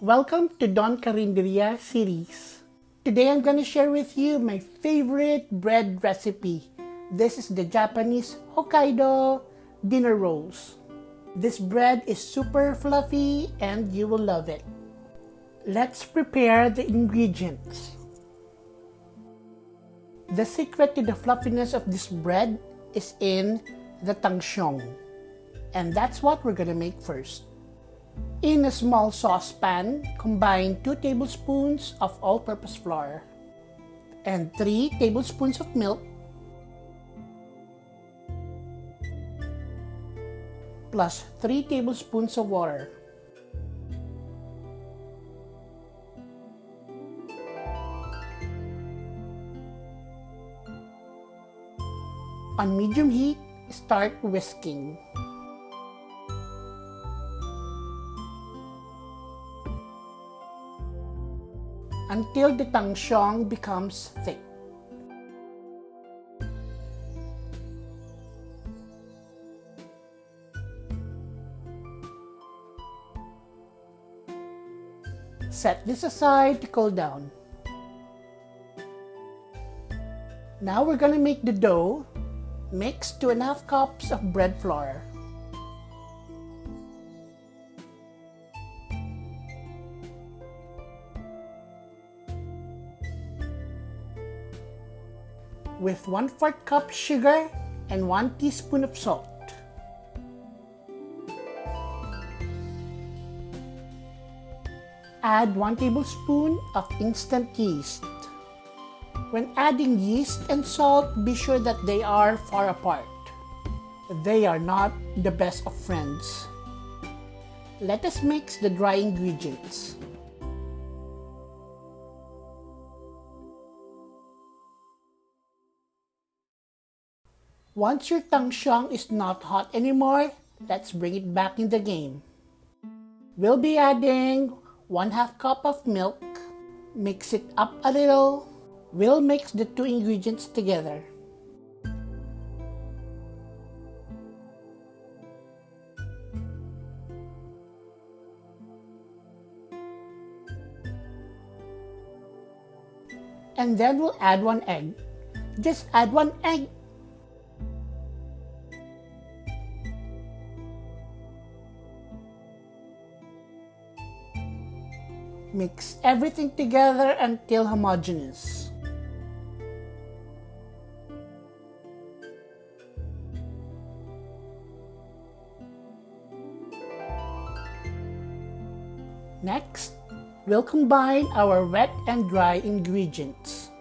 Welcome to Don Carinderia series. Today I'm going to share with you my favorite bread recipe. This is the Japanese Hokkaido dinner rolls. This bread is super fluffy and you will love it. Let's prepare the ingredients. The secret to the fluffiness of this bread is in the Tangzhong. And that's what we're going to make first. In a small saucepan, combine 2 tablespoons of all-purpose flour and 3 tablespoons of milk plus 3 tablespoons of water. On medium heat, start whisking. Until the Tangzhong becomes thick. Set this aside to cool down. Now we're going to make the dough. Mix 2½ cups of bread flour. With 1/4 cup sugar and 1 teaspoon of salt. Add 1 tablespoon of instant yeast. When adding yeast and salt, be sure that they are far apart. They are not the best of friends. Let us mix the dry ingredients. Once your Tangzhong is not hot anymore, let's bring it back in the game. We'll be adding 1/2 cup of milk. Mix it up a little. We'll mix the 2 ingredients together. And then we'll add 1 egg. Just add 1 egg. Mix everything together until homogeneous. Next, we'll combine our wet and dry ingredients.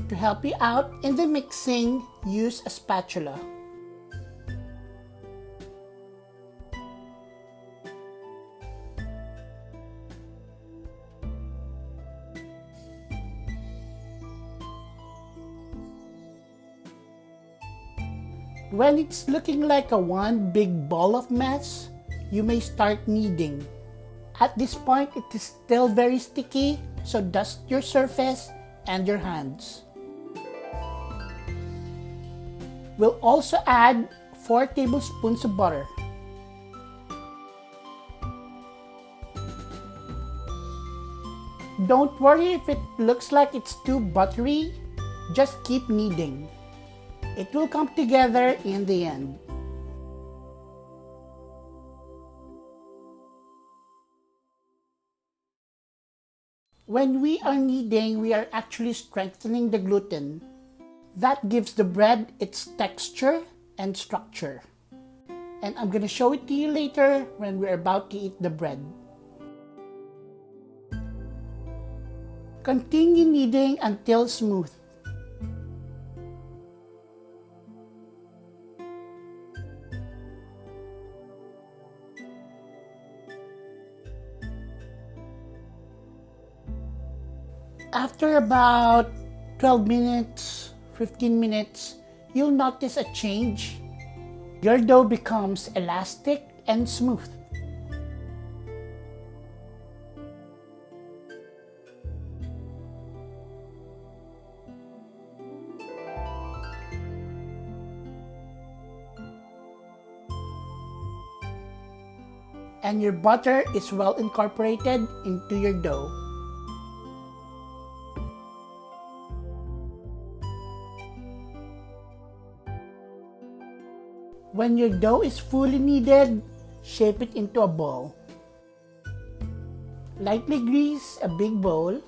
To help you out in the mixing, use a spatula. When it's looking like one big ball of mess, you may start kneading. At this point, it is still very sticky, so dust your surface and your hands. We'll also add 4 tablespoons of butter. Don't worry if it looks like it's too buttery, just keep kneading. It will come together in the end. When we are kneading, we are actually strengthening the gluten. That gives the bread its texture and structure. And I'm going to show it to you later when we're about to eat the bread. Continue kneading until smooth. After about 12 minutes, 15 minutes, you'll notice a change. Your dough becomes elastic and smooth. and your butter is well incorporated into your dough. When your dough is fully kneaded, shape it into a ball. Lightly grease a big bowl.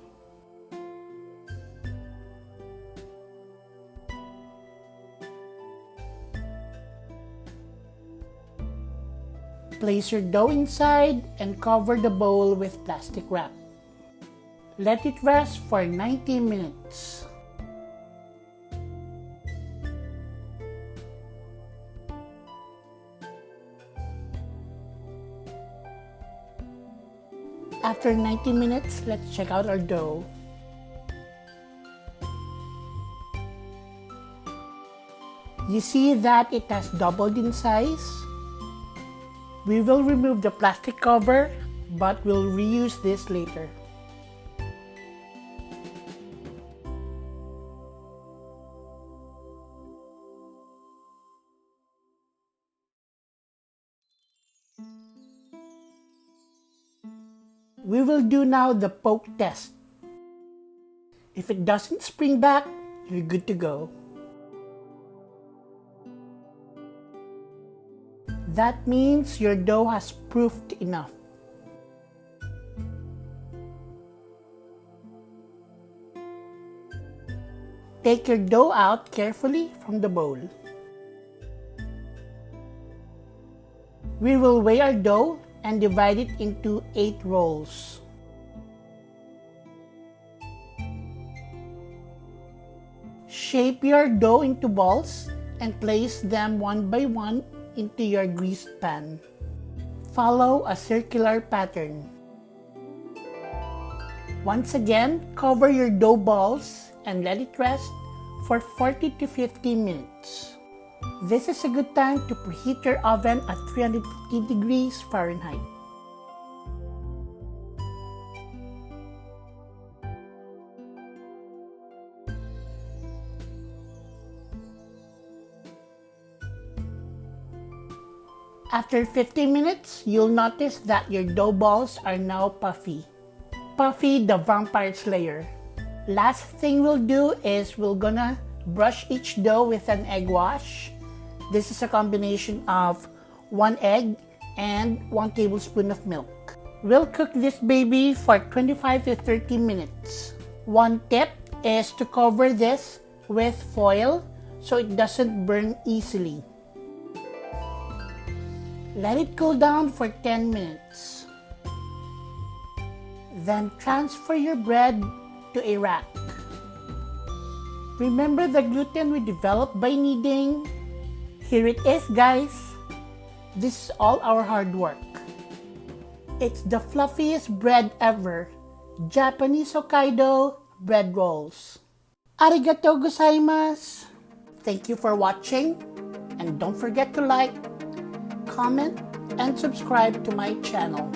Place your dough inside and cover the bowl with plastic wrap. Let it rest for 90 minutes. After 90 minutes, let's check out our dough. You see that it has doubled in size? We will remove the plastic cover, but we'll reuse this later. We will do now the poke test. If it doesn't spring back, you're good to go. That means your dough has proofed enough. Take your dough out carefully from the bowl. We will weigh our dough and divide it into 8 rolls. Shape your dough into balls and place them one by one into your greased pan. Follow a circular pattern. Once again, cover your dough balls and let it rest for 40 to 50 minutes. This is a good time to preheat your oven at 350 degrees Fahrenheit. After 15 minutes, you'll notice that your dough balls are now puffy. Puffy the vampire slayer. Last thing we'll do is we're gonna brush each dough with an egg wash. This is a combination of 1 egg and 1 tablespoon of milk. We'll cook this baby for 25 to 30 minutes. One tip is to cover this with foil so it doesn't burn easily. Let it cool down for 10 minutes. Then transfer your bread to a rack. Remember the gluten we developed by kneading? Here it is, guys. This is all our hard work. It's the fluffiest bread ever. Japanese Hokkaido bread rolls. Arigatou gozaimasu. Thank you for watching, and don't forget to like, comment, and subscribe to my channel.